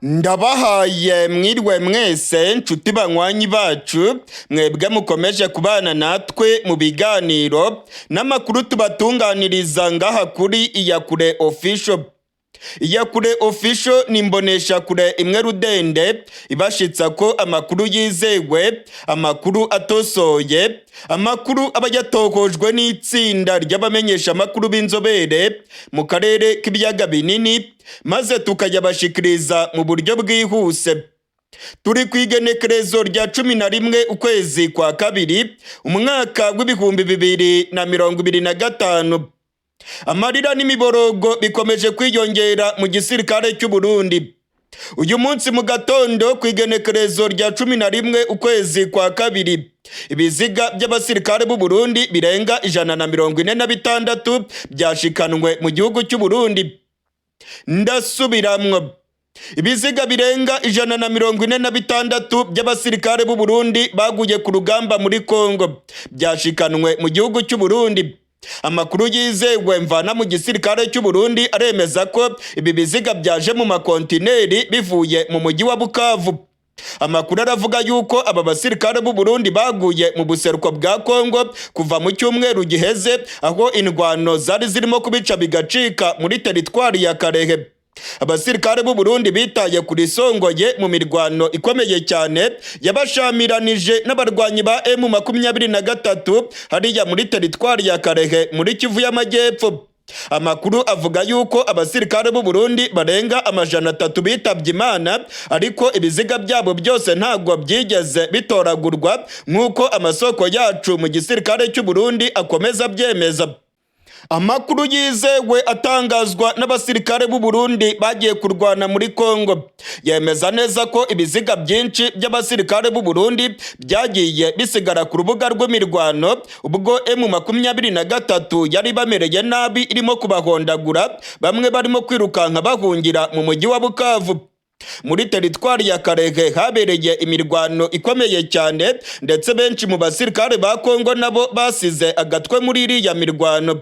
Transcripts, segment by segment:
Ndabahaye mwirwe mwese nshuti banywanyi bacu mwebwe mukomeje kubana natwe mu biganiro n'amakuru tubatunganiriza ngaha kuri iyakure official. Iyakure official ni imbonesha kure imwe rudende ibashitsa ko amakuru yizewe, amakuru atosoye, amakuru aba yatokojwe n'itsinda ry'abamenyesha amakuru b'inzobere mu karere k'ibiyaga binini, maze tukayabashikiriza mu buryo bwihuse. Turi kwigenekerezo rya 11 ukwezi kwa kabiri umwaka w'ibihumbi 2025. Amarira n'imiborogo bikomeje kwiyongera mu gisirikare cy'u Burundi. Uyu munsi mu gatondo kwigenekerezo rya 11 ukwezi kwa kabiri ibiziga by'abasirikare b'u Burundi birenga 146 byashikanwe mu gihugu cy'u Burundi. Ndasubiramwo, ibiziga birenga 146 by'abasirikare b'u Burundi baguye ku rugamba muri Congo byashikanwe mu gihugu cy'u Burundi. Amakuru yizewe mvana mu gisirikare cy'u Burundi aremeza ko ibi biziga byaje mu makontineri bivuye mu mujyi wa Bukavu. Amakuru aravuga yuko aba basirikare b'u Burundi baguye mu buseruko bwa Congo kuva mu cyumweru giheze, aho indwano zari zirimo kubica bigacika muri teritwari ya Karehe. Abasirikare b'u Burundi bitaye kuri songoye mu mirwano ikomeye cyane yabashamiranije n'abarwanyi ba M23 hariya muri teritwari ya Karehe muri Kivu y'Amajyepfo. Amakuru avuga yuko abasirikare b'u Burundi barenga 300 bitabye Imana, ariko ibiziga byabo byose ntago byigeze bitoragurwa nk'uko amasoko yacu mu gisirikare cy'u Burundi akomeza byemeza. Amakuru yizewe atangazwa n'abasirikare b'u Burundi bagiye kurwana muri Congo yemeza neza ko ibiziga byinshi by'abasirikare b'u Burundi byagiye bisigara ku rubuga rw'imirwano ubwo M23 yari bamereye nabi irimo kubahondagura, bamwe barimo kwirukanka bahungira mu mujyi wa Bukavu. Muri teritwari ya Karehe habereye imirwano ikomeye cyane, ndetse benshi mu basirikare ba Congo nabo basize agatwe muri iriya mirwano.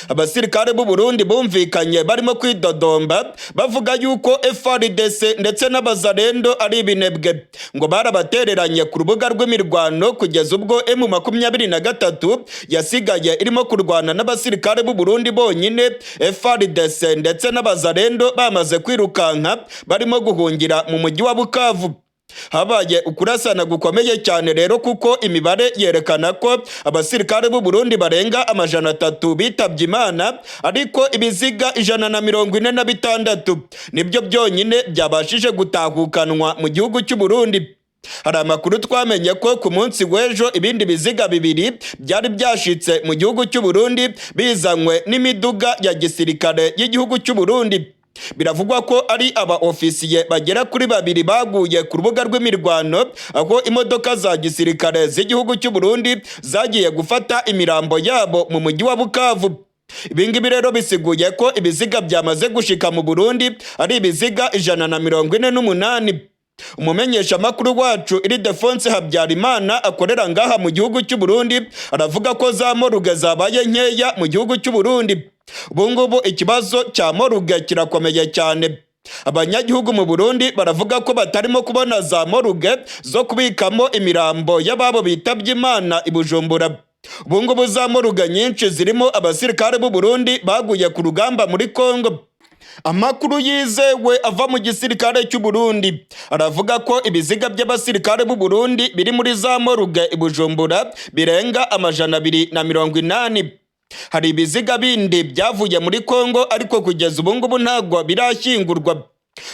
Abasirikare b'u Burundi bumvikanye barimo kwidodomba bavuga yuko FARDC ndetse n'abazarendo ari ibinebwe, ngo barabatereranye ku rubuga rw'imirwano kugeza ubwo M23 yasigaye irimo kurwana n'abasirikare b'u Burundi bonyine. FARDC ndetse n'abazarendo bamaze kwirukanka barimo guhungira mu mujyi wa Bukavu. Habaye ukurasana gukomeye cyane rero, kuko imibare yerekana ko abasirikare b'u Burundi barenga 300 bitabye Imana, ariko ibiziga 146 nibyo byonyine byabashije gutahukanwa mu gihugu cy'u Burundi. Hari amakuru twamenye ko ku munsi w'ejo ibindi biziga bibiri byari byashitse mu gihugu cy'u Burundi bizanywe n'imiduga ya gisirikare y'igihugu cy'u Burundi. Biravugwa ko ari aba ofisiye bagera kuri 2 baguye ku rubuga rw'imirwano, aho imodoka za gisirikare z'igihugu cy'u Burundi zagiye gufata imirambo yabo mu mujyi wa Bukavu. Ibingibi rero bisiguye ko ibiziga byamaze gushika mu Burundi ari ibiziga 148. Umumenyesha makuru wacu iri Defense Habyarimana akorera ngaha mu gihugu cy'u Burundi aravuga ko za moruge zabaye nkeya mu gihugu cy'u Burundi. Ubungubu ikibazo cya moruge kirakomeye cyane. Abanyagihugu mu Burundi baravuga ko batarimo kubona za moruge zo kubikamo imirambo y'ababo bitabye Imana i Bujumbura. Ubungubu za moruge nyinshi zirimo abasirikare b'u Burundi baguye ku rugamba muri Congo. Amakuru yizewe ava mu gisirikare cy'u Burundi aravuga ko ibiziga by'abasirikare b'u Burundi biri muri za moruge i Bujumbura birenga 280. Hari ibiziga bindi byavuye muri Congo, ariko kugeza ubungubu ntago birashyingurwa.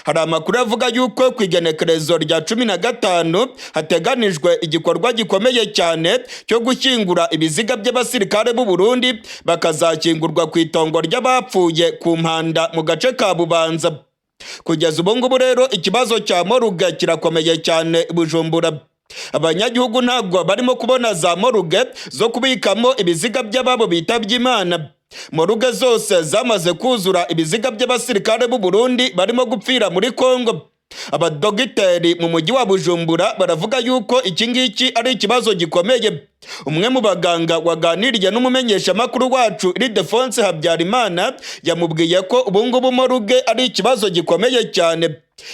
Hari amakuru avuga yuko ku igenekerezo rya 15 hateganijwe igikorwa gikomeye cyane cyo gushyingura ibiziga by'abasirikare b'u Burundi, bakazakingurwa ku itongo ry'abapfuye ku Mpanda mu gace ka Bubanza. Kugeza ubungubu rero ikibazo cya moruge kirakomeye cyane i Bujumbura. Abanyagihugu ntabwo barimo kubona za moruge zo kubikamo ibiziga by'ababo bitabye Imana. Moruge zose zamaze kuzura ibiziga by'abasirikare b'u Burundi barimo gupfira muri Congo. Abadogiteri mu mujyi wa Bujumbura baravuga yuko iki ngiki ari ikibazo gikomeye. umwe mu baganga waganiriye n'umumenyeshamakuru wacu Ildefonse Habyarimana yamubwiye ko ubungubu moruge ari ikibazo gikomeye cyane.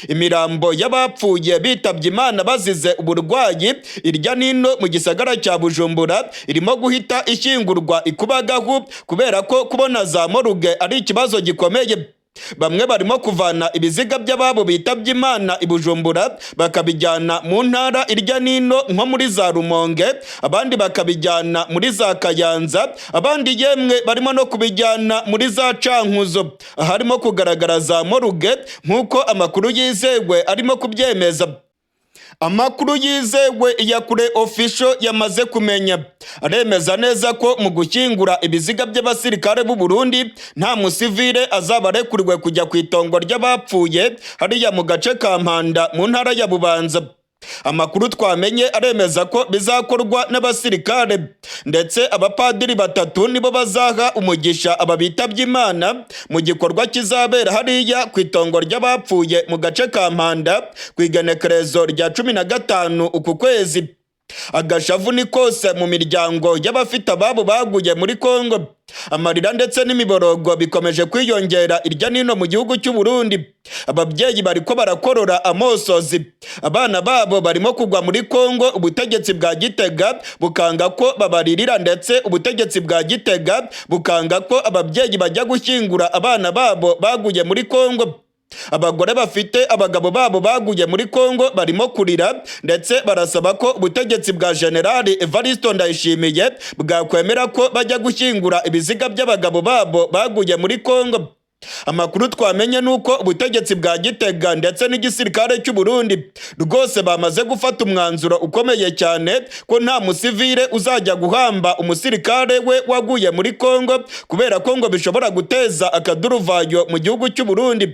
Imirambo y'abapfuye bitabye Imana bazize uburwayi irya nino mu gisagara cya Bujumbura irimo guhita ishyingurwa ikubagahu kubera ko kubona za moruge ari ikibazo gikomeye. Bamwe barimo kuvana ibiziga by'ababo bitabye Imana i Bujumbura bakabijyana mu ntara irya nino nko muri za Rumonge, abandi bakabijyana muri za Kayanza, abandi yemwe barimo no kubijyana muri za Cankuzo harimo kugaragara za moruge nk'uko amakuru yizewe arimo kubyemeza. Amakuru yizewe ya kure official yamaze kumenya aremeza neza ko mu gushyingura ibiziga by'abasirikare b'u Burundi nta musivile azaba arekuriwe kujya ku itongo ry'abapfuye hariya mu gace ka Mpanda mu ntara ya Bubanza. Amakuru twamenye aremeza ko bizakorwa n'abasirikare ndetse abapadiri batatu nibo bazaha umugisha aba bitabye Imana mu gikorwa kizabera hariya ku itongo ry'abapfuye mu gace ka Mpanda ku igenekerezo rya 15 uku kwezi. Agashavu ni kose mu miryango y'abafite ababo baguye muri Congo. Amarira ndetse n'imiborogo bikomeje kwiyongera irya nino mu gihugu cy'u Burundi. Ababyeyi bariko barakorora amosozi, abana babo barimo kugwa muri Congo. Ubutegetsi bwa Gitega bukanga ko babaririra ndetse ubutegetsi bwa Gitega bukanga ko ababyeyi bajya gushyingura abana babo baguye muri Congo. Abagore bafite abagabo babo baguye muri Congo barimo kurira ndetse barasaba ko ubutegetsi bwa General Evariste Ndayishimiye bwakwemera ko bajya gushyingura ibiziga by'abagabo babo baguye muri Congo. Amakuru twamenye nuko ubutegetsi bwa Gitega ndetse n'igisirikare cy'u Burundi rwose bamaze gufata umwanzuro ukomeye cyane ko nta musivile uzajya guhamba umusirikare we waguye muri Congo kubera ko ngo bishobora guteza akaduruvayo mu gihugu cy'u Burundi.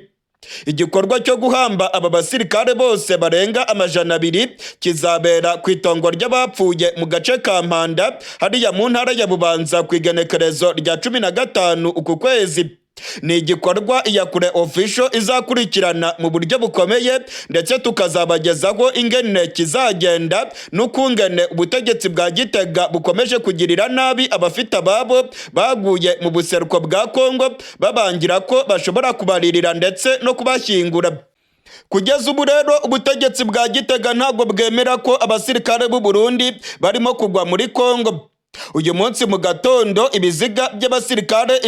Igikorwa cyo guhamba aba basirikare bose barenga 200 kizabera ku itongo ry'abapfuye mu gace ka Mpanda hariya mu ntara ya Bubanza ku igenekerezo rya 15 uku kwezi. Ni igikorwa iya kure official izakurikirana mu buryo bukomeye ndetse tukazabagezaho ingene kizagenda n'ukungene ubutegetsi bwa Gitega bukomeje kugirira nabi abafite ababo baguye mu buseruko bwa Congo babangira ko bashobora kubaririra ndetse no kubashyingura. Kugeza ubu rero ubutegetsi bwa Gitega ntabwo bwemera ko abasirikare b'u Burundi barimo kugwa muri Congo. Uyu munsi mu gatondo ibiziga by'abasirikare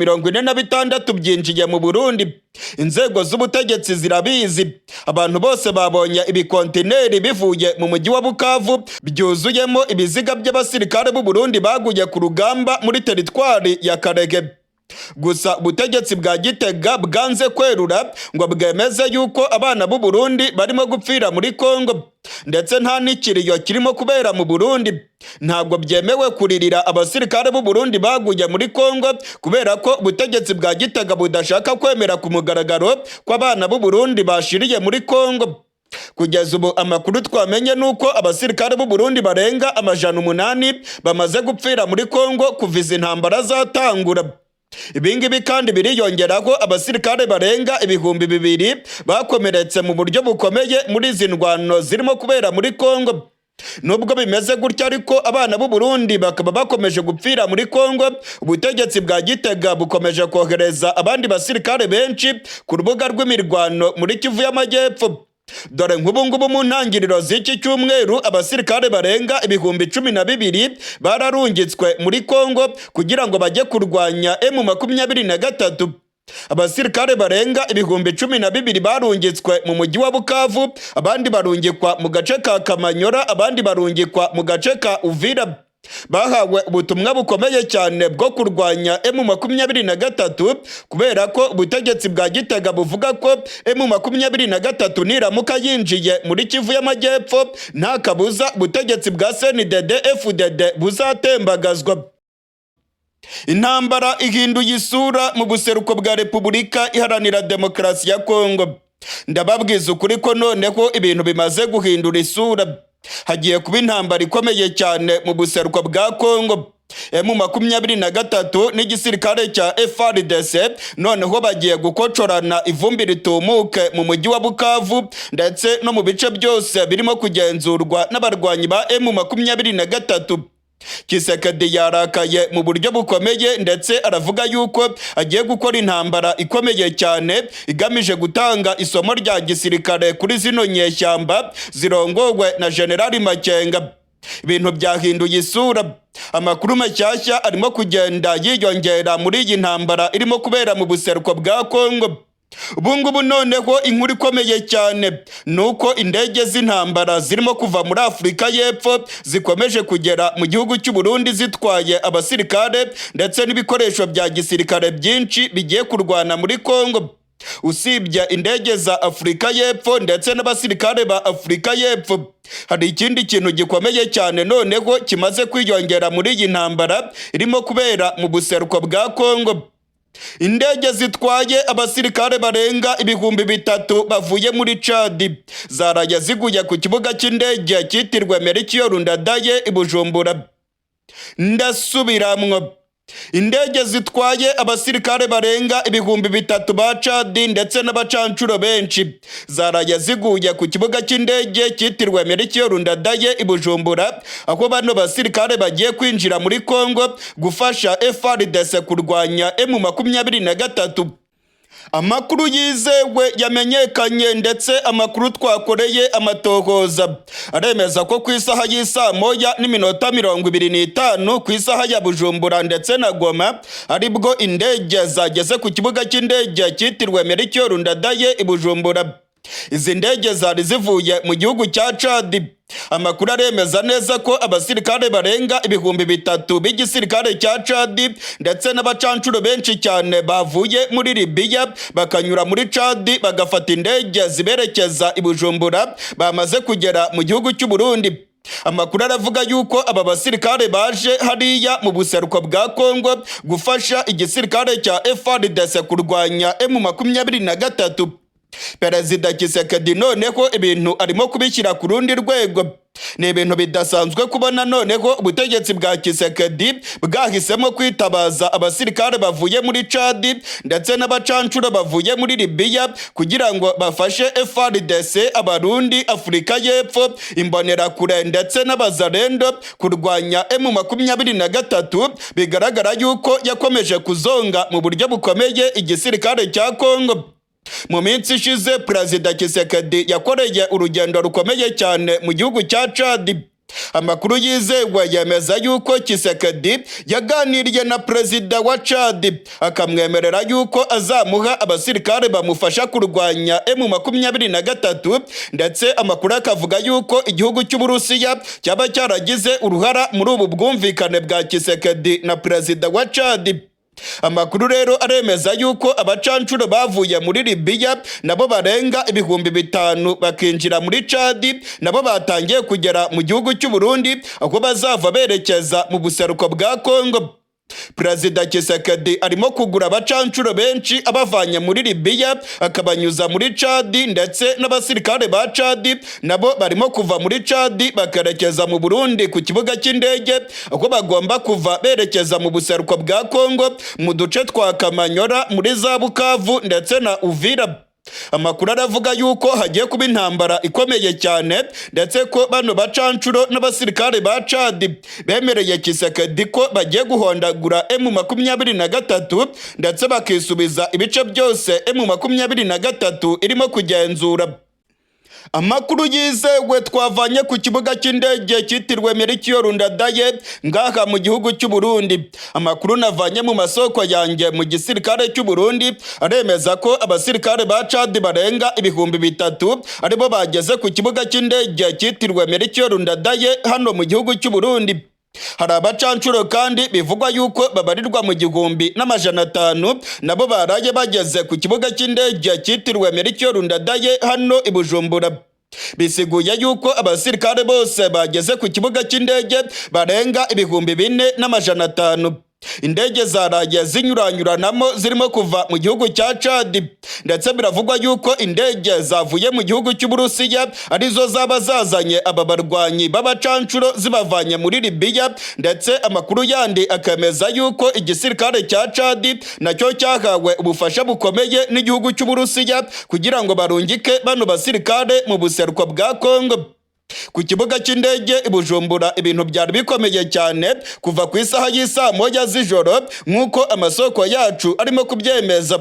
146 byinjiye mu Burundi. Inzego z'ubutegetsi zirabizi. Abantu bose babonye ibikontineri bivuye mu mujyi wa Bukavu byuzuyemo ibiziga by'abasirikare b'u Burundi baguye ku rugamba muri teritwari ya Karege. Gusa ubutegetsi bwa Gitega bwanze kwerura ngo bwemeze yuko abana b'u Burundi barimo gupfira muri Congo ndetse nta n'ikiriyo kirimo kubera mu Burundi. Ntabwo byemewe kuririra abasirikare b'u Burundi baguye muri Congo kubera ko ubutegetsi bwa Gitega budashaka kwemera ku mugaragaro ko abana b'u Burundi bashiriye muri Congo. Kugeza ubu amakuru twamenye nuko abasirikare b'u Burundi barenga 800 bamaze gupfira muri Congo kuva izi ntambara zatangura. Ibingibi kandi biriyongeraho abasirikare barenga 2000 bakomeretse mu buryo bukomeye muri izi ndwano zirimo kubera muri Congo. Nubwo bimeze gutya ariko abana b'u Burundi bakaba bakomeje gupfira muri Congo, ubutegetsi bwa Gitega bukomeje kohereza abandi basirikare benshi ku rubuga rw'imirwano muri Kivu y'Amajyepfo. Dore nk'ubungubu mu ntangiriro z'iki cyumweru abasirikare barenga 12,000 bararungitswe muri Congo kugira ngo bajye kurwanya M23. Abasirikare barenga 12,000 barungitswe mu mujyi wa Bukavu, abandi barungikwa mu gace ka Kamanyora, abandi barungikwa mu gace ka Uvira. Bahawe ubutumwa bukomeye cyane bwo kurwanya M23 kubera ko ubutegetsi bwa Gitega buvuga ko M23 niramuka yinjiye muri Kivu y'Amajyepfo nta kabuza ubutegetsi bwa CNDD-FDD buzatembagazwa. Intambara ihinduye isura mu buseruko bwa Repubulika Iharanira Demokarasi ya Congo. Ndababwiza ukuri ko noneho ibintu bimaze guhindura isura. Hagiye kuba intambara ikomeye cyane mu buseruko bwa Congo. M23 n'igisirikare cya FARDC noneho bagiye gukocorana ivumbi ritumuke mu mujyi wa Bukavu ndetse no mu bice byose birimo kugenzurwa n'abarwanyi ba M23. Tshisekedi yarakaye mu buryo bukomeye ndetse aravuga yuko agiye gukora intambara ikomeye cyane igamije gutanga isomo rya gisirikare kuri zino nyeshyamba zirongowe na Generali Makenga. Ibintu byahinduye isura. Amakuru mashyashya arimo kugenda yiyongera muri iyi ntambara irimo kubera mu buseruko bwa Congo. Ubungubu noneho inkuru ikomeye cyane nuko indege z'intambara zirimo kuva muri Afurika y'Epfo zikomeje kugera mu gihugu cy'u Burundi zitwaye abasirikare ndetse n'ibikoresho bya gisirikare byinshi bigiye kurwana muri Congo. Usibye indege za Afurika y'Epfo ndetse n'abasirikare ba Afurika y'Epfo, hari ikindi kintu gikomeye cyane noneho kimaze kwiyongera muri iyi ntambara irimo kubera mu buseruko bwa Congo. Indege zitwaye abasirikare barenga 3,000 bavuye muri Chad zaraye ziguye ku kibuga cy'indege cyitirwe Mirwano i Bujumbura. Ndasubiramwo. Indege zitwaye abasirikare barenga 3,000 ba Chad ndetse n'abacancuro benshi zaraye ziguye ku kibuga cy'indege cyitirwe Mirwano i Bujumbura, aho bano basirikare bagiye kwinjira muri Congo gufasha FARDC kurwanya M23. Amakuru yizewe yamenyekanye ndetse amakuru twakoreye amatohoza aremeza ko ku isaha y'isa 1:25 ku isaha ya Bujumbura ndetse na Goma aribwo indege zageze ku kibuga cy'indege cyitirwe Mirwano i Bujumbura. Izi ndege zari zivuye mu gihugu cya Chad. Amakuru aremeza neza ko abasirikare barenga 3,000 b'igisirikare cya Chad ndetse n'abacancuro benshi cyane bavuye muri Libya bakanyura muri Chad bagafata indege ziberekeza i Bujumbura bamaze kugera mu gihugu cy'u Burundi. Amakuru aravuga yuko aba basirikare baje hariya mu buseruko bwa Congo gufasha igisirikare cya FARDC kurwanya M23. Perezida Tshisekedi noneho ibintu arimo kubishyira ku rundi rwego. Ni ibintu bidasanzwe kubona noneho ubutegetsi bwa Tshisekedi bwahisemo kwitabaza abasirikare bavuye muri Chad ndetse n'abacancuro bavuye muri Libya kugira ngo bafashe FARDC, Abarundi, Afurika y'Epfo, imbonerakure ndetse n'abazarendo kurwanya M23. Bigaragara yuko yakomeje kuzonga mu buryo bukomeye igisirikare cya Congo. Mu minsi ishize Perezida Tshisekedi yakoreye urugendo rukomeye cyane mu gihugu cya Chad. Amakuru yizewe yemeza yuko Tshisekedi yaganiriye na Perezida wa Chad akamwemerera yuko azamuha abasirikare bamufasha kurwanya M23 ndetse amakuru akavuga yuko igihugu cy'Uburusiya cyaba cyaragize uruhara muri ubu bwumvikane bwa Tshisekedi na Perezida wa Chad. Amakuru rero aremeza yuko abacancuro bavuye muri Libya nabo barenga 5,000 bakinjira muri Chad nabo batangiye kugera mu gihugu cy'u Burundi aho bazava berekeza mu buseruko bwa Congo. Perezida Tshisekedi arimo kugura abacancuro benshi abavanye muri Libya akabanyuza muri Chad ndetse n'abasirikare ba Chad nabo barimo kuva muri Chad bakarekeza mu Burundi ku kibuga cy'indege aho bagomba kuva berekeza mu buseruko bwa Congo mu duce twa Kamanyora, muri za Bukavu ndetse na Uvira. Amakuru aravuga yuko hagiye kuba intambara ikomeye cyane ndetse ko bano bacancuro n'abasirikare ba Chad bemereye Tshisekedi ko bagiye guhondagura M23 ndetse bakisubiza ibice byose M23 irimo kugenzura. Amakuru yizewe twavanye ku kibuga cy'indege cyitirwe Mirwano ngaha mu gihugu cy'u Burundi. Amakuru navanye mu masoko yanjye mu gisirikare cy'u Burundi aremeza ko abasirikare ba Chad barenga 3,000 aribo bageze ku kibuga cy'indege cyitirwe Mirwano hano mu gihugu cy'u Burundi. Hari abacancuro kandi bivugwa yuko babarirwa mu 1,500 nabo baraye bageze ku kibuga cy'indege cyitirwe Mirwano hano i Bujumbura. Bisiguye yuko abasirikare bose bageze ku kibuga cy'indege barenga 4,500. Indege zaraye zinyuranyuranamo zirimo kuva mu gihugu cya Chad ndetse biravugwa yuko indege zavuye mu gihugu cy'Uburusiya arizo zaba zazanye aba barwanyi b'abacancuro zibavanye muri Libya ndetse amakuru yandi akemeza yuko igisirikare cya Chad nacyo cyahawe ubufasha bukomeye n'igihugu cy'Uburusiya kugira ngo barungike bano basirikare mu buseruko bwa Congo. Ku kibuga cy'indege i Bujumbura ibintu byari bikomeye cyane kuva ku isaha y'isa moya z'ijoro nk'uko amasoko yacu arimo kubyemeza.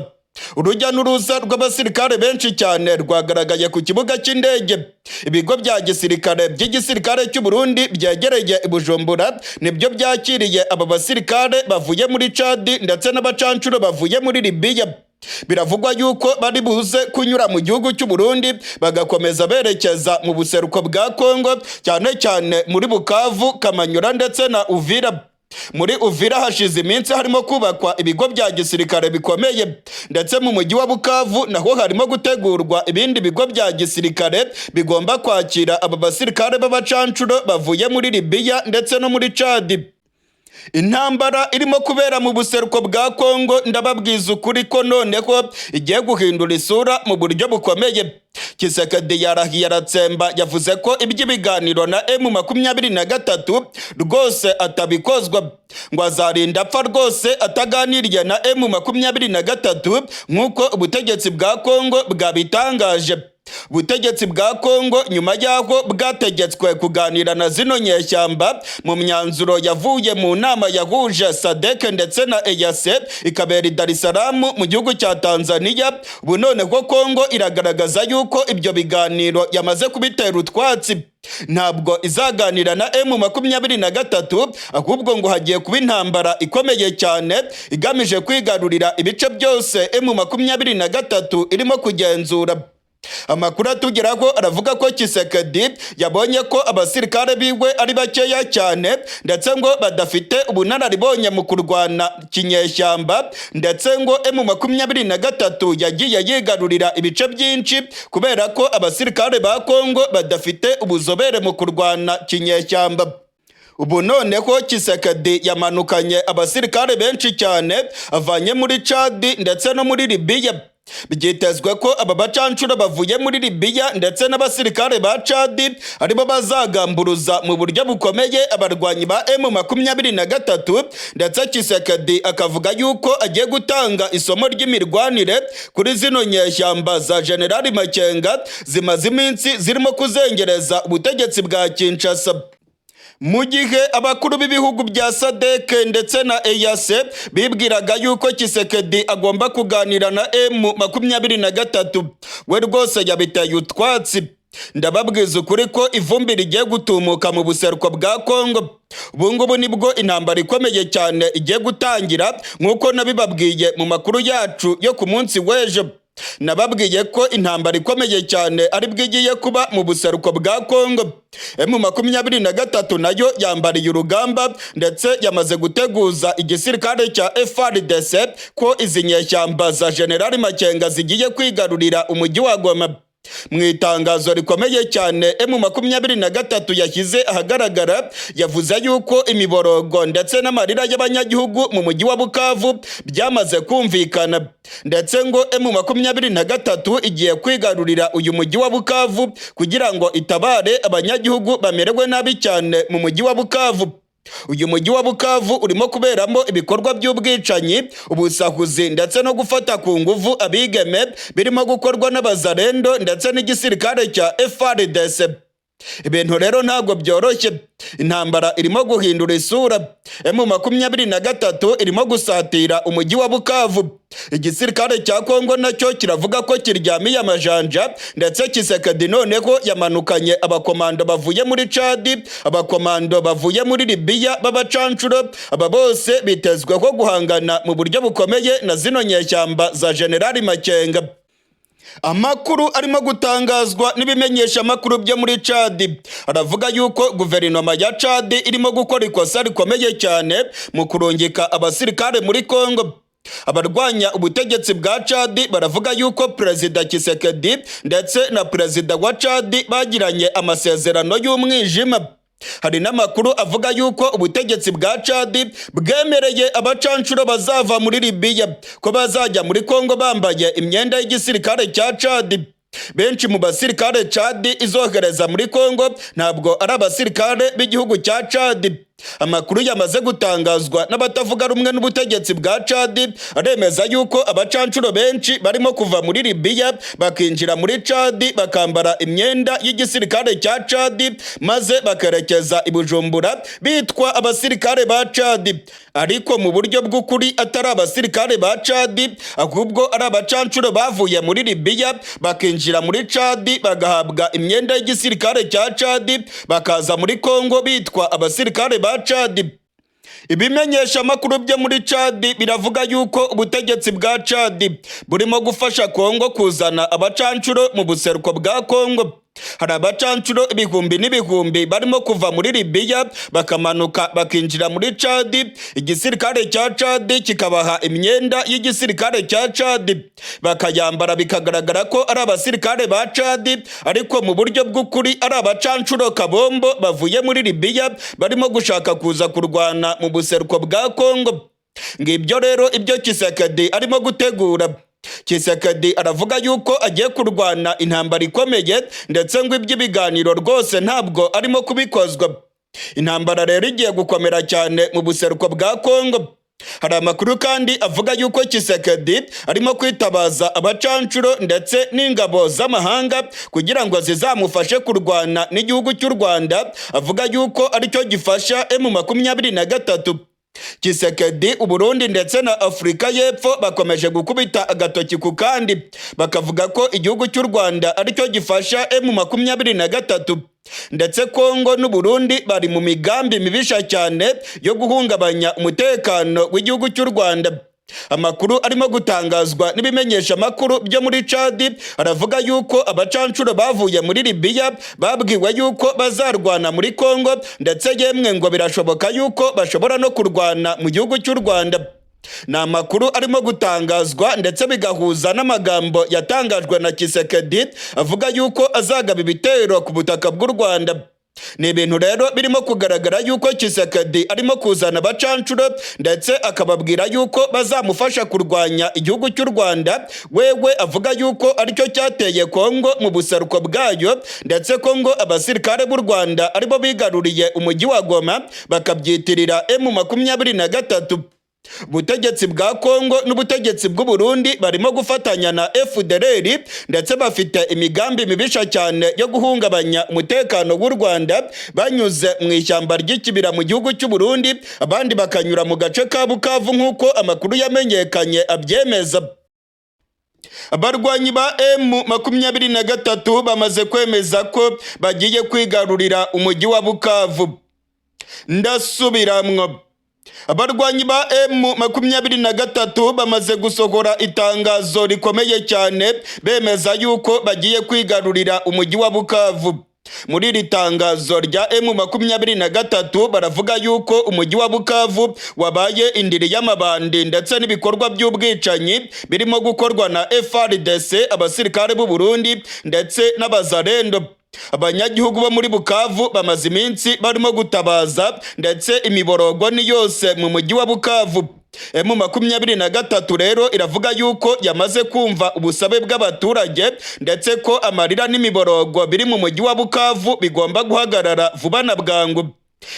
Urujya n'uruza rw'abasirikare benshi cyane rwagaragaye ku kibuga cy'indege. Ibigo bya gisirikare by'igisirikare cy'u Burundi byegereye i Bujumbura nibyo byakiriye aba basirikare bavuye muri Chad ndetse n'abacancuro bavuye muri Libya. Biravugwa yuko bari buze kunyura mu gihugu cy'u Burundi bagakomeza berekeza mu buseruko bwa Congo, cyane cyane muri Bukavu, Kamanyura ndetse na Uvira. Muri Uvira hashize iminsi harimo kubakwa ibigo bya gisirikare bikomeye, ndetse mu mujyi wa Bukavu naho harimo gutegurwa ibindi bigo bya gisirikare bigomba kwakira aba basirikare b'abacancuro bavuye muri Libya ndetse no muri Chad. Intambara irimo kubera mu buseruko bwa Congo ndababwiza ukuri ko noneho igiye guhindura isura mu buryo bukomeye. Kisekedi yarahiye aratsemba, yavuze ko iby'ibiganiro na M23 rwose atabikozwa, ngo azarinda apfa rwose ataganiriye na M23 nk'uko ubutegetsi bwa Congo bwabitangaje. Ubutegetsi bwa Congo nyuma y'aho bwategetswe kuganira na zino nyeshyamba mu myanzuro yavuye mu nama yahuje SADC ndetse na EAC ikabera i Dar es Salaam mu gihugu cya Tanzania, ubu noneho Congo iragaragaza yuko ibyo biganiro yamaze kubitera utwatsi. Ntabwo izaganira na M23 ahubwo ngo hagiye kuba intambara ikomeye cyane igamije kwigarurira ibice byose M23 irimo kugenzura. Amakuru atugeraho aravuga ko Kisekedi yabonye ko abasirikare biwe ari bakeya cyane, ndetse ngo badafite ubunararibonye mu kurwana kinyeshyamba, ndetse ngo M23 yagiye yigarurira ibice byinshi kubera ko abasirikare ba Congo badafite ubuzobere mu kurwana kinyeshyamba. Ubu noneho Kisekedi yamanukanye abasirikare benshi cyane avanye muri Chad ndetse no muri Libya. Byitezwe ko aba bacancuro bavuye muri Libya ndetse n'abasirikare ba Chad aribo bazagamburuza mu buryo bukomeye abarwanyi ba M23, ndetse Kisekedi akavuga yuko agiye gutanga isomo ry'imirwanire kuri zino nyeshyamba za General Makenga zimaze iminsi zirimo kuzengereza ubutegetsi bwa Kinshasa. Mu gihe abakuru b'ibihugu bya SADC ndetse na EAC bibwiraga yuko Kisekedi agomba kuganira na M23, we rwose yabiteye utwatsi. Ndababwiza ukuri ko ivumbi rigiye gutumuka mu buseruko bwa Congo. Ubu ngubu nibwo intambara ikomeye cyane igiye gutangira, nk'uko nabibabwiye mu makuru yacu yo ku munsi w'ejo. Nababwiye ko intambara ikomeye cyane ari bwigiye kuba mu buseruko bwa Congo. M23 nayo yambariye urugamba ndetse yamaze guteguza igisirikare cya FARDC ko izi nyeshyamba za General Makenga zigiye kwigarurira umujyi wa Goma. Mu itangazo rikomeye cyane M23 yashyize ahagaragara, yavuze yuko imiborogo ndetse n'amarira y'abanyagihugu mu mujyi wa Bukavu byamaze kumvikana, ndetse ngo M23 igiye kwigarurira uyu mujyi wa Bukavu kugira ngo itabare abanyagihugu bamerewe nabi cyane mu mujyi wa Bukavu. Uyu mujyi wa Bukavu urimo kuberamo ibikorwa by'ubwicanyi, ubusahuzi ndetse no gufata ku nguvu abigeme birimo gukorwa n'abazarendo ndetse n'igisirikare cya FARDC. Ibintu rero ntabwo byoroshye, intambara irimo guhindura isura. M23 irimo gusatira umujyi wa Bukavu. Igisirikare cya Congo nacyo kiravuga ko kiryamiye amajanja, ndetse Kisekedi noneho yamanukanye abakomando bavuye muri Chad, abakomando bavuye muri Libya b'abacancuro. Aba bose bitezweho guhangana mu buryo bukomeye na zino nyeshyamba za General Makenga. Amakuru arimo gutangazwa n'ibimenyesha amakuru byo muri Chad aravuga yuko guverinoma ya Chad irimo gukora ikosa rikomeye cyane mu kurungika abasirikare muri Congo. Abarwanya ubutegetsi bwa Chad baravuga yuko Perezida Kisekedi ndetse na Perezida wa Chad bagiranye amasezerano y'umwijima. Hari n'amakuru avuga yuko ubutegetsi bwa Chad bwemereye abacancuro bazava muri Libya ko bazajya muri Congo bambaye imyenda y'igisirikare cya Chad. Benshi mu basirikare Chad izohereza muri Congo ntabwo ari abasirikare b'igihugu cya Chad. Amakuru yamaze gutangazwa n'abatavuga rumwe n'ubutegetsi bwa Chad aremeza yuko abacancuro benshi barimo kuva muri Libya bakinjira muri Chad bakambara imyenda y'igisirikare cya Chad maze bakerekeza i Bujumbura bitwa abasirikare ba Chad, ariko mu buryo bw'ukuri atari abasirikare ba Chad ahubwo ari abacancuro bavuye muri Libya bakinjira muri Chad bagahabwa imyenda y'igisirikare cya Chad bakaza muri Congo bitwa abasirikare ba Chad. Ibimenyesha makuru byo muri Chad biravuga yuko ubutegetsi bwa Chad burimo gufasha Congo kuzana abacancuro mu buseruko bwa Congo. Hari abacancuro ibihumbi n'ibihumbi barimo kuva muri Libya bakamanuka bakinjira muri Chad, igisirikare cya Chad kikabaha imyenda y'igisirikare cya Chad bakayambara bikagaragara ko ari abasirikare ba Chad, ariko mu buryo bw'ukuri ari abacancuro kabombo bavuye muri Libya barimo gushaka kuza kurwana mu buseruko bwa Congo. Ngibyo rero ibyo Tshisekedi arimo gutegura. Tshisekedi aravuga yuko agiye kurwana intambara ikomeye ndetse ngo iby'ibiganiro rwose ntabwo arimo kubikozwa. Intambara rero igiye gukomera cyane mu buseruko bwa Congo. Hari amakuru kandi avuga yuko Tshisekedi arimo kwitabaza abacancuro ndetse n'ingabo z'amahanga kugira ngo zizamufashe kurwana n'igihugu cy'u Rwanda, avuga yuko aricyo gifasha M23. Tshisekedi, Burundi ndetse na Afurika y'Epfo bakomeje gukubita agatoki ku kandi bakavuga ko igihugu cy'u Rwanda aricyo gifasha M23, ndetse Congo n'u Burundi bari mu migambi mibisha cyane yo guhungabanya umutekano w'igihugu cy'u Rwanda. Amakuru arimo gutangazwa n'ibimenyesha makuru byo muri Chad aravuga yuko abacancuro bavuye muri Libya babwiwe yuko bazarwana muri Congo, ndetse yemwe ngo birashoboka yuko bashobora no kurwana mu gihugu cy'u Rwanda. Ni amakuru arimo gutangazwa ndetse bigahuza n'amagambo yatangajwe na Tshisekedi avuga yuko azagaba ibitero ku butaka bw'u Rwanda. Ni ibintu rero birimo kugaragara yuko Tshisekedi arimo kuzana abacancuro ndetse akababwira yuko bazamufasha kurwanya igihugu cy'u Rwanda. Wewe avuga yuko aricyo cyateye Congo mu buseruko bwayo, ndetse Congo abasirikare b'u Rwanda aribo bigaruriye umujyi wa Goma bakabyitirira M23. Ubutegetsi bwa Congo n'ubutegetsi bw'u Burundi barimo gufatanya na FDLR ndetse bafite imigambi mibisha cyane yo guhungabanya umutekano w'u Rwanda banyuze mu ishyamba ry'ikibira mu gihugu cy'u Burundi, abandi bakanyura mu gace ka Bukavu nk'uko amakuru yamenyekanye abyemeza. Abarwanyi ba M23 bamaze kwemeza ko bagiye kwigarurira umujyi wa Bukavu. Ndasubiramwo. Abarwanyi ba M23 bamaze gusohora itangazo rikomeye cyane bemeza yuko bagiye kwigarurira umujyi wa Bukavu. Muri iri tangazo rya M23 baravuga yuko umujyi wa Bukavu wabaye indiri y'amabandi ndetse n'ibikorwa by'ubwicanyi birimo gukorwa na FARDC, abasirikare b'u Burundi ndetse n'abazarendo. Abanyagihugu bo muri Bukavu bamaze iminsi barimo gutabaza ndetse imiborogo ni yose mu mujyi wa Bukavu. M23 rero iravuga yuko yamaze kumva ubusabe bw'abaturage ndetse ko amarira n'imiborogo biri mu mujyi wa Bukavu bigomba guhagarara vuba na bwangu.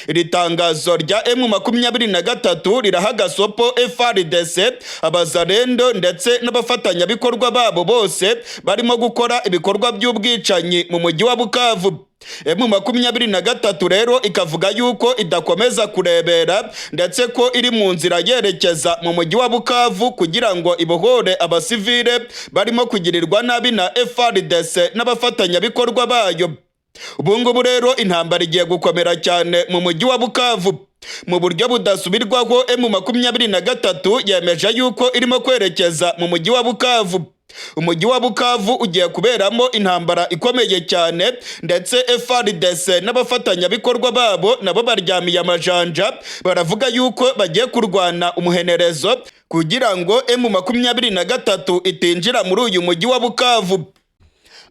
Iri tangazo rya M23 riraha gasopo FARDC, abazarendo ndetse n'abafatanyabikorwa babo bose barimo gukora ibikorwa by'ubwicanyi mu mujyi wa Bukavu. M23 rero ikavuga yuko idakomeza kurebera ndetse ko iri mu nzira yerekeza mu mujyi wa Bukavu kugira ngo ibohore abasivile barimo kugirirwa nabi na FARDC n'abafatanyabikorwa bayo. Ubungubu rero intambara igiye gukomera cyane mu mujyi wa Bukavu. Mu buryo budasubirwaho M23 yemeje yuko irimo kwerekeza mu mujyi wa Bukavu. Umujyi wa Bukavu ugiye kuberamo intambara ikomeye cyane ndetse FARDC n'abafatanyabikorwa babo nabo baryamiye amajanja, baravuga yuko bagiye kurwana umuhenerezo kugira ngo M23 itinjira muri uyu mujyi wa Bukavu.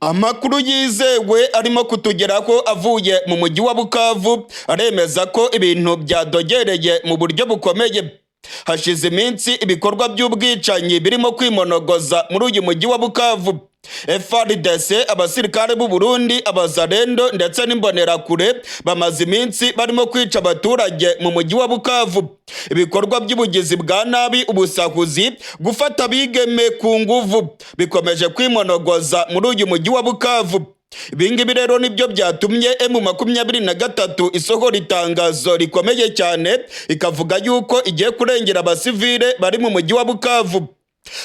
Amakuru yizewe arimo kutugeraho avuye mu mujyi wa Bukavu aremeza ko ibintu byadogereye mu buryo bukomeye. Hashize iminsi ibikorwa by'ubwicanyi birimo kwimonogoza muri uyu mujyi wa Bukavu. FARDC, abasirikare b'u Burundi, abazalendo ndetse n'imbonerakure bamaze iminsi barimo kwica abaturage mu mujyi wa Bukavu. Ibikorwa by'ubugizi bwa nabi, ubusahuzi, gufata abigeme ku nguvu bikomeje kwimonogoza muri uyu mujyi wa Bukavu. Ibingibi rero nibyo byatumye M23 isohora itangazo rikomeye cyane ikavuga yuko igiye kurengera abasivile bari mu mujyi wa Bukavu.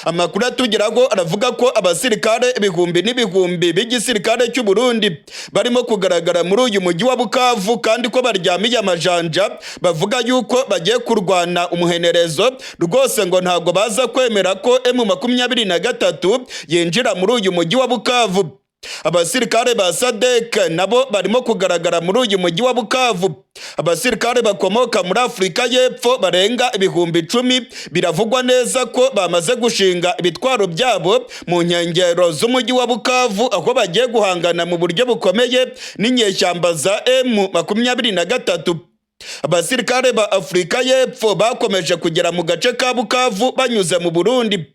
Amakuru atugeraho aravuga ko abasirikare ibihumbi n'ibihumbi b'igisirikare cy'u Burundi barimo kugaragara muri uyu mujyi wa Bukavu, kandi ko baryamiye amajanja bavuga yuko bagiye kurwana umuhenerezo rwose, ngo ntago baza kwemera ko M23 yinjira muri uyu mujyi wa Bukavu. Abasirikare ba SADC nabo barimo kugaragara muri uyu mujyi wa Bukavu. Abasirikare bakomoka muri Afurika y'Epfo barenga ibihumbi 10 biravugwa neza ko bamaze gushinga ibitwaro byabo mu nkengero z'umujyi wa Bukavu, aho bagiye guhangana mu buryo bukomeye n'inyeshyamba za M23. Abasirikare ba Afurika y'Epfo bakomeje kugera mu gace ka Bukavu banyuze mu Burundi.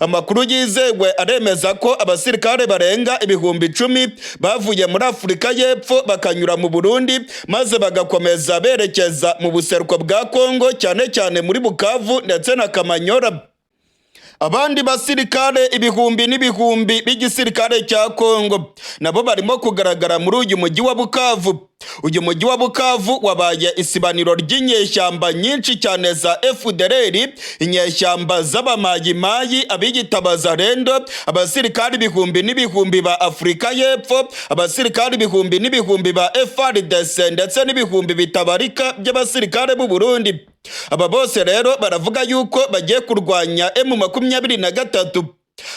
Amakuru yizewe aremeza ko abasirikare barenga ibihumbi 10 bavuye muri Afurika y'Epfo bakanyura mu Burundi maze bagakomeza berekeza mu buseruko bwa Congo, cyane cyane muri Bukavu ndetse na Kamanyora. Abandi basirikare ibihumbi n'ibihumbi b'igisirikare cya Congo nabo barimo kugaragara muri uyu mujyi wa Bukavu. Uyu mujyi wa Bukavu wabaye isibaniro ry'inyeshyamba nyinshi cyane za FDLR, inyeshyamba z'abamayimayi, abiyitabaza rendo, abasirikare ibihumbi n'ibihumbi ba Afurika y'Epfo, abasirikare ibihumbi n'ibihumbi ba FARDC ndetse n'ibihumbi bitabarika by'abasirikare b'u Burundi. Aba bose rero baravuga yuko bagiye kurwanya M23.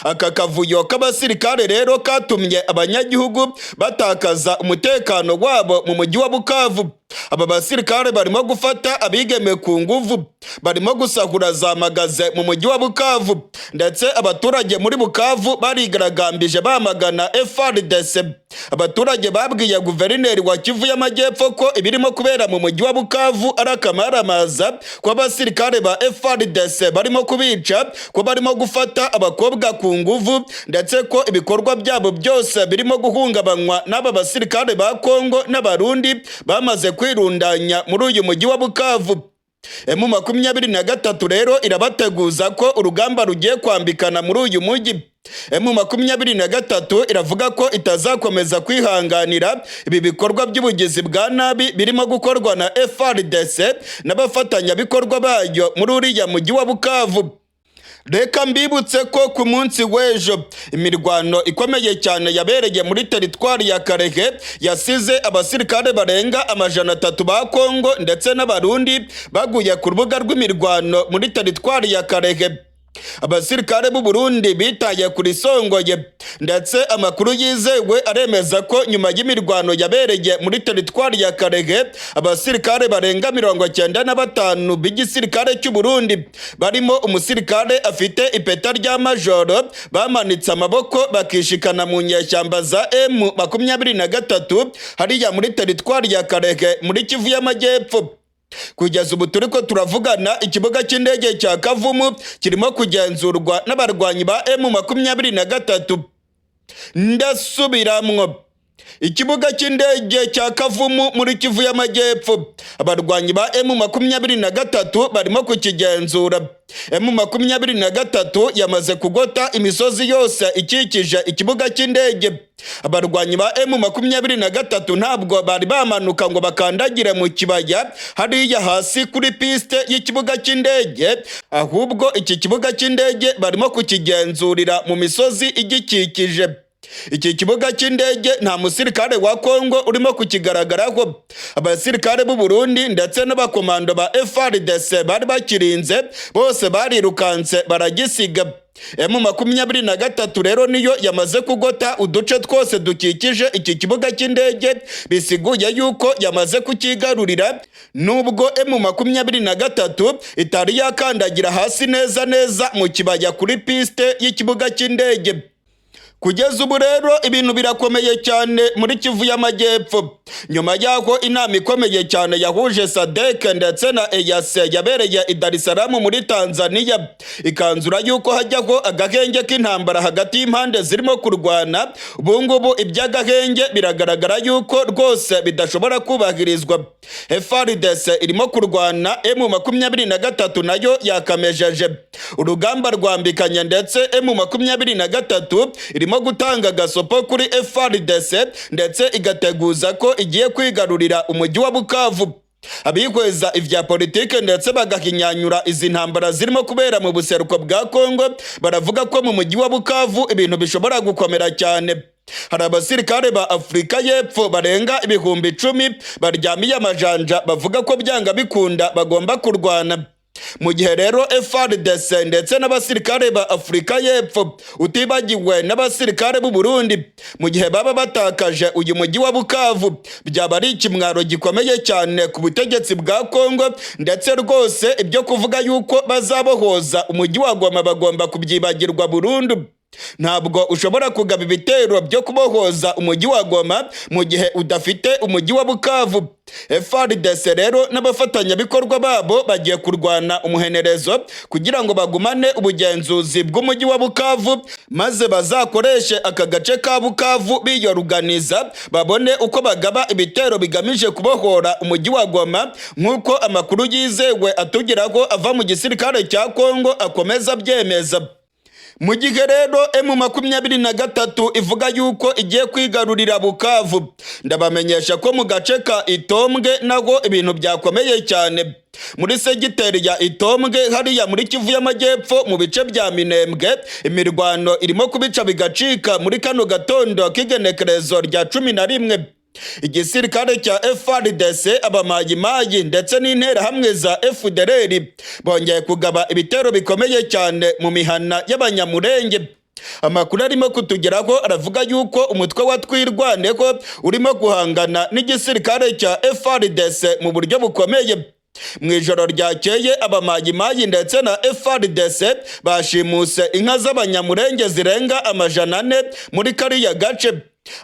Aka kavuyo k'abasirikare rero katumye abanyagihugu batakaza umutekano wabo mu mujyi wa Bukavu. Aba basirikare barimo gufata abigeme ku nguvu, barimo gusahura za magaze mu mujyi wa Bukavu, ndetse abaturage muri Bukavu barigaragambije bamagana FARDC. Abaturage babwiye guverineri wa Kivu y'Amajyepfo ko ibirimo kubera mu mujyi wa Bukavu ari akamaramaza, ko abasirikare ba FARDC barimo kubica, ko barimo gufata abakobwa ku nguvu, ndetse ko ibikorwa byabo byose birimo guhungabanywa n'aba basirikare ba Congo n'Abarundi bamaze kwirundanya muri uyu mujyi wa Bukavu. M23 rero irabateguza ko urugamba rugiye kwambikana muri uyu mujyi. M23 iravuga ko itazakomeza kwihanganira ibi bikorwa by'ubugizi bwa nabi birimo gukorwa na FARDC n'abafatanyabikorwa bayo muri uriya mujyi wa Bukavu. Reka mbibutse ko ku munsi w'ejo imirwano ikomeye cyane yabereye muri teritwari ya Karehe yasize abasirikare barenga 300 ba Congo ndetse n'Abarundi baguye ku rubuga rw'imirwano muri teritwari ya Karehe. Abasirikare b'u Burundi bitaye kuri Songoye, ndetse amakuru yizewe aremeza ko nyuma y'imirwano yabereye muri teritwari ya Karehe abasirikare barenga 95 b'igisirikare cy'u Burundi barimo umusirikare afite ipeta rya majoro bamanitse amaboko bakishikana mu nyeshyamba za M23 hariya muri teritwari ya Karehe muri Kivu y'Amajyepfo. Kugeza ubu turiko turavugana, ikibuga cy'indege cya Kavumu kirimo kugenzurwa n'abarwanyi ba M23. Ndasubiramwo, ikibuga cy'indege cya Kavumu muri Kivu y'Amajyepfo abarwanyi ba M23 barimo kukigenzura. M23 yamaze kugota imisozi yose ikikije ikibuga cy'indege. Abarwanyi ba M23 ntabwo bari bamanuka ngo bakandagire mu kibaya hariya hasi kuri piste y'ikibuga cy'indege, ahubwo iki kibuga cy'indege barimo kukigenzurira mu misozi igikikije. Iki kibuga cy'indege nta musirikare wa Congo urimo kukigaragaraho. Abasirikare b'u Burundi ndetse n'abakomando ba FARDC bari bakirinze bose barirukanse baragisiga. M23 rero niyo yamaze kugota uduce twose dukikije iki kibuga cy'indege, bisiguye yuko yamaze kukigarurira, nubwo M23 itari yakandagira hasi neza neza mu kibaya kuri piste y'ikibuga cy'indege. Kugeza ubu rero ibintu birakomeye cyane muri Kivu y'Amajyepfo, nyuma y'aho inama ikomeye cyane yahuje SADC ndetse na EAC yabereye i Dar es Salaam muri Tanzania, ikanzura yuko hajyaho agahenge k'intambara hagati y'impande zirimo kurwana. Ubu ngubu iby'agahenge biragaragara yuko rwose bidashobora kubahirizwa. FARDC irimo kurwana, M23 nayo yakamejeje urugamba rwambikanye, ndetse M23 irimo gutanga gasopo kuri FARDC ndetse igateguza ko igiye kwigarurira umujyi wa Bukavu. Abihweza ivya politike ndetse bagahinyanyura izi ntambara zirimo kubera mu buseruko bwa Congo baravuga ko mu mujyi wa Bukavu ibintu bishobora gukomera cyane. Hari abasirikare ba Afrika y'Epfo barenga 10,000 baryamiye amajanja bavuga ko byanga bikunda bagomba kurwana. Mu gihe rero FARDC ndetse n'abasirikare ba Afrika y'Epfo utibagiwe n'abasirikare b'u Burundi mu gihe baba batakaje uyu mujyi wa Bukavu, byaba ari ikimwaro gikomeye cyane ku butegetsi bwa Congo, ndetse rwose ibyo kuvuga yuko bazabohoza umujyi wa Goma bagomba kubyibagirwa burundu. Ntabwo ushobora kugaba ibitero byo kubohoza umujyi wa Goma mu gihe udafite umujyi wa Bukavu. FARDC rero n'abafatanyabikorwa babo bagiye kurwana umuhenerezo kugira ngo bagumane ubugenzuzi bw'umujyi wa Bukavu, maze bazakoreshe aka gace ka Bukavu biyoruganiza babone uko bagaba ibitero bigamije kubohora umujyi wa Goma, nk'uko amakuru yizewe atugeraho ava mu gisirikare cya Congo akomeza byemeza. Mu gihe rero M23 ivuga yuko igiye kwigarurira Bukavu, ndabamenyesha ko mu gace ka Itombwe nago ibintu byakomeye cyane. Muri segiteri ya Itombwe hariya muri Kivu y'Amajyepfo mu bice bya Minembwe, imirwano irimo kubica bigacika muri kano gatondo k'igenekerezo rya 11. Igisirikare cya FARDC, abamayimayi ndetse n'interahamwe za FDLR bongeye kugaba ibitero bikomeye cyane mu mihana y'abanyamurenge. Amakuru arimo kutugeraho aravuga yuko umutwe wa twirwaneho urimo guhangana n'igisirikare cya FARDC mu buryo bukomeye. Mu ijoro ryakeye abamayimayi ndetse na FARDC bashimuse inka z'abanyamurenge zirenga 400 muri kariya gace.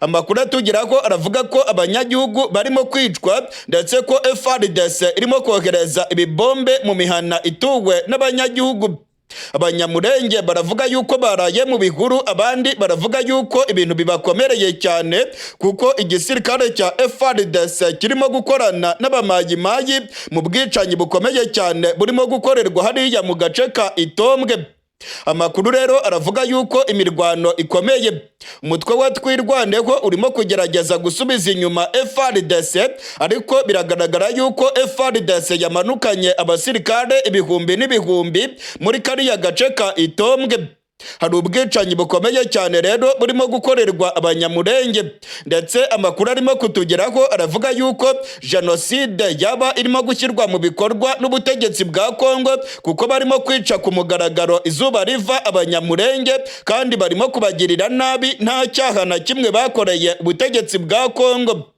Amakuru atugeraho aravuga ko abanyagihugu barimo kwicwa ndetse ko FARDC irimo kohereza ibibombe mu mihana ituwe n'abanyagihugu. Abanyamurenge baravuga yuko baraye mu bihuru, abandi baravuga yuko ibintu bibakomereye cyane kuko igisirikare cya FARDC kirimo gukorana n'abamayimayi mu bwicanyi bukomeye cyane burimo gukorerwa hariya mu gace ka Itombwe. Amakuru rero aravuga yuko imirwano ikomeye. Umutwe wa twirwaneho urimo kugerageza gusubiza inyuma FARDC, ariko biragaragara yuko FARDC yamanukanye abasirikare ibihumbi n'ibihumbi muri kariya gace ka Itombwe. Hari ubwicanyi bukomeye cyane rero burimo gukorerwa abanyamurenge, ndetse amakuru arimo kutugeraho aravuga yuko jenoside yaba irimo gushyirwa mu bikorwa n'ubutegetsi bwa Congo, kuko barimo kwica ku mugaragaro izuba riva abanyamurenge kandi barimo kubagirira nabi nta cyaha na kimwe bakoreye ubutegetsi bwa Congo.